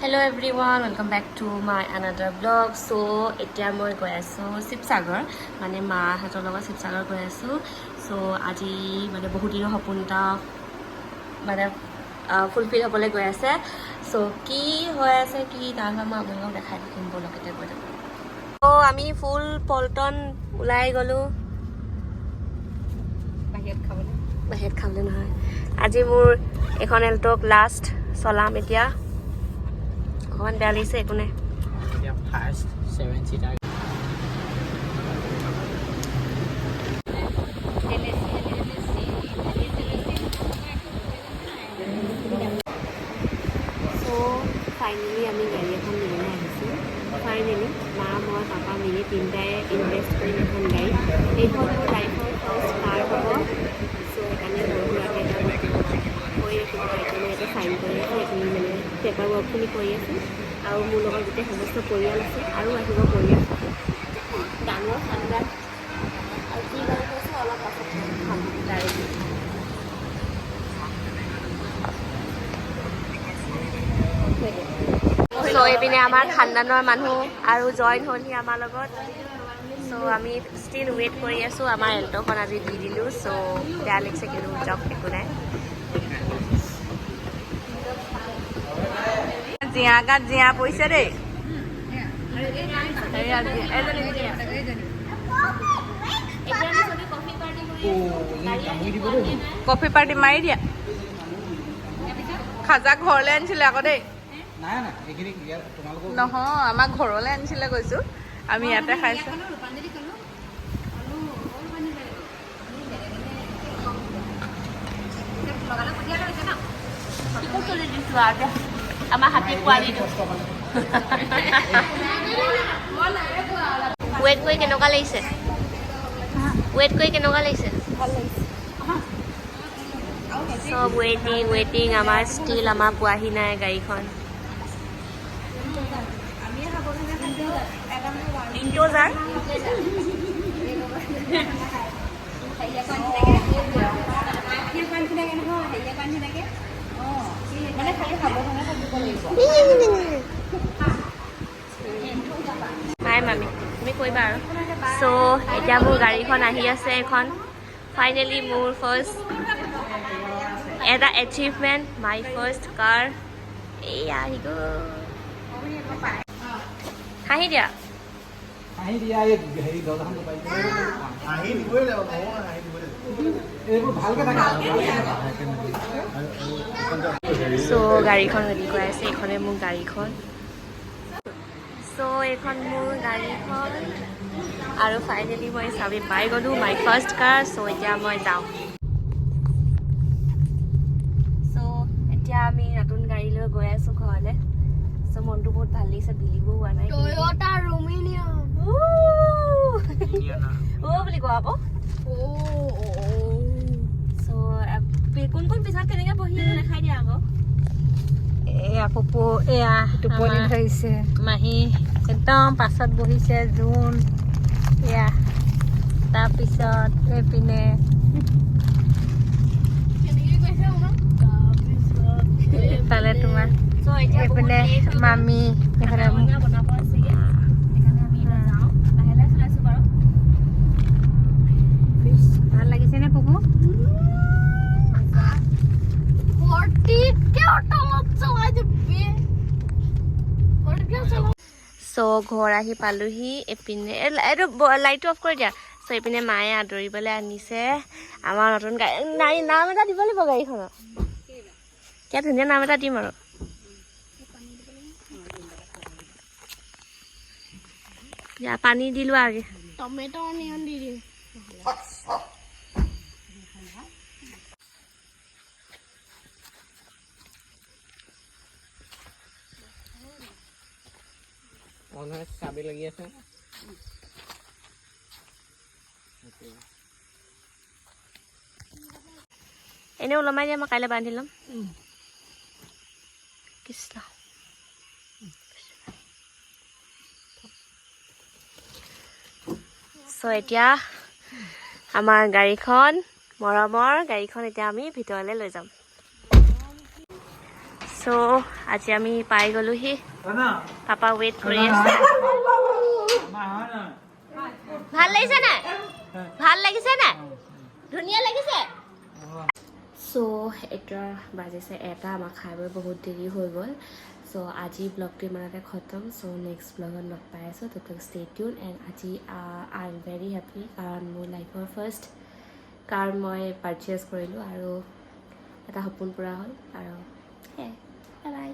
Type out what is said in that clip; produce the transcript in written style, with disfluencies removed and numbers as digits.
Hello everyone, welcome back to my another vlog. So এতিয়া মই গৈ আছো শিৱসাগৰ মানে মাহঁতৰ লগত শিৱসাগৰ গৈ আছো. So আজি মানে বহুত দিনৰ সপোন এটা মানে ফুলফিল হ'বলৈ গৈ আছে. So কি হৈ আছে কি তাৰপৰা মই আপোনালোকক দেখাই দিম বলক এতিয়া গৈ থাকোঁ. So আমি ফুল পল্টন ওলাই গ'লো বাহিৰত খাবলৈ নহয়. আজি মোৰ এখন এল্টক লাষ্ট চলাম এতিয়া. অকমান বেয়া লাগিছে একো নাই. Fast 7 seater. So finally আমি গাড়ী এখন নিবলৈ আহিছোঁ. ফাইনেলি মা মই পাপা মিলি তিনিটাই ইনভেষ্ট কৰিম এখন গাড়ী. এইখন মোৰ লাইফৰ ফাৰ্ষ্ট কাৰ হ'ব. চ' সেইকাৰণে সৰু সুৰাকৈ কৰি ৰাখিব এইখিনি এটা চাইন কৰি আছোঁ. এইখিনি মানে পেপাৰ ৱৰ্কখিনি কৰি আছোঁ আৰু মোৰ লগত গোটেই সমস্ত পৰিয়াল আছে আৰু আহিব পৰিয়াল ডাঙৰ সাংবাদ আৰু কি গাড়ী কৈছে অলপ পাছত খাম গাড়ী. চ' এইপিনে আমাৰ খানদানৰ মানুহ আৰু জইন হ'লহি আমাৰ লগত. চ' আমি ষ্টিল ৱেইট কৰি আছোঁ. আমাৰ এল্ট'খন আজি দি দিলোঁ. চ' বেয়া লাগিছে কিন্তু জব একো নাই. জিয়া গাত জিয়া পৰিছে দেই. কফি পাৰ্টি মাৰি দিয়া. খাজা ঘৰলৈ আনিছিলে আকৌ দেই. নহয় আমাক ঘৰলৈ আনিছিলে কৈছো. আমি ইয়াতে খাইছো. আমাৰ হাতী পোৱালিটো ৱেইট কৰি কেনেকুৱা লাগিছে? ৱেইট কৰি কেনেকুৱা লাগিছে? চব ৱেইটিং আমাৰ ষ্টিল আমাৰ পোৱাহি নাই গাড়ীখন. ইণ্ট'জাৰ নাই মামি তুমি কৰিবা আৰু. চ' এতিয়া মোৰ গাড়ীখন আহি আছে এখন. ফাইনেলি মোৰ ফাৰ্ষ্ট এটা এচিভমেণ্ট মাই ফাৰ্ষ্ট কাৰ. এয়া আহি গ'ল. হাঁহি দিয়া. চ' গাড়ীখন ৰেডি কৰাই আছে. এইখনে মোৰ গাড়ীখন. চ' এইখন মোৰ গাড়ীখন আৰু ফাইনেলি মই চাবি পাই গ'লোঁ মাই ফাৰ্ষ্ট কাৰ. চ' এতিয়া মই যাওঁ. চ' এতিয়া আমি নতুন গাড়ী লৈ গৈ আছোঁ ঘৰলৈ. চ' মনটো বহুত ভাল লাগিছে. বিলিবও হোৱা নাই. টয়োটা ৰুমিনিয়াম বুলি কোৱা আকৌ. চ' কোন কোন পিছত কেনেকৈ বহি দেখাই দিয়া আকৌ. এয়া পপু এয়া টোপনি ধৰিছে. মাহী একদম পাছত বহিছে. জোন এয়া তাৰপিছত এইপিনে তালে তোমাৰ এইপিনে মামী এইফালে বনাব আছেগে. সেইকাৰণে আমি যাওঁ লাহে লাহে চলাইছোঁ বাৰু. ভাল লাগিছে নে পপু? চ' ঘৰ আহি পালোহি. এইপিনে এইটো লাইটটো অফ কৰি দিয়া. চ' এইপিনে মায়ে আদৰিবলৈ আনিছে আমাৰ নতুন গাড়ী. নাম এটা দিব লাগিব গাড়ীখনৰ. এতিয়া ধুনীয়া নাম এটা দিম আৰু. পানী দিলোঁ আগে. টমেটো অনিয়ন দি দিম. চাবি লাগি আছে. এনেই ওলমাই দিয়া মই কাইলৈ বান্ধি ল'ম. কৃষ্ণ. চ' এতিয়া আমাৰ গাড়ীখন মৰমৰ গাড়ীখন এতিয়া আমি ভিতৰলৈ লৈ যাম. চ' আজি আমি পাই গ'লোহি পাপা ৱেইট কৰি আছে ভাল লাগিছে নাই ভাল লাগিছে নাই ধুনীয়া লাগিছে চ' এতিয়া বাজিছে এটা আমাৰ খাই বৈ বহুত দেৰি হৈ গ'ল চ' আজি ব্লগটো ইমানতে খতম চ' নেক্সট ব্লগত লগ পাই আছোঁ ততক ষ্টে টিউন এণ্ড আজি আই এম ভেৰি হেপ্পী কাৰণ মোৰ লাইফৰ ফাৰ্ষ্ট কাৰ মই পাৰচেজ কৰিলোঁ আৰু এটা সপোন পূৰা হ'ল আৰু সেয়াই বাই বাই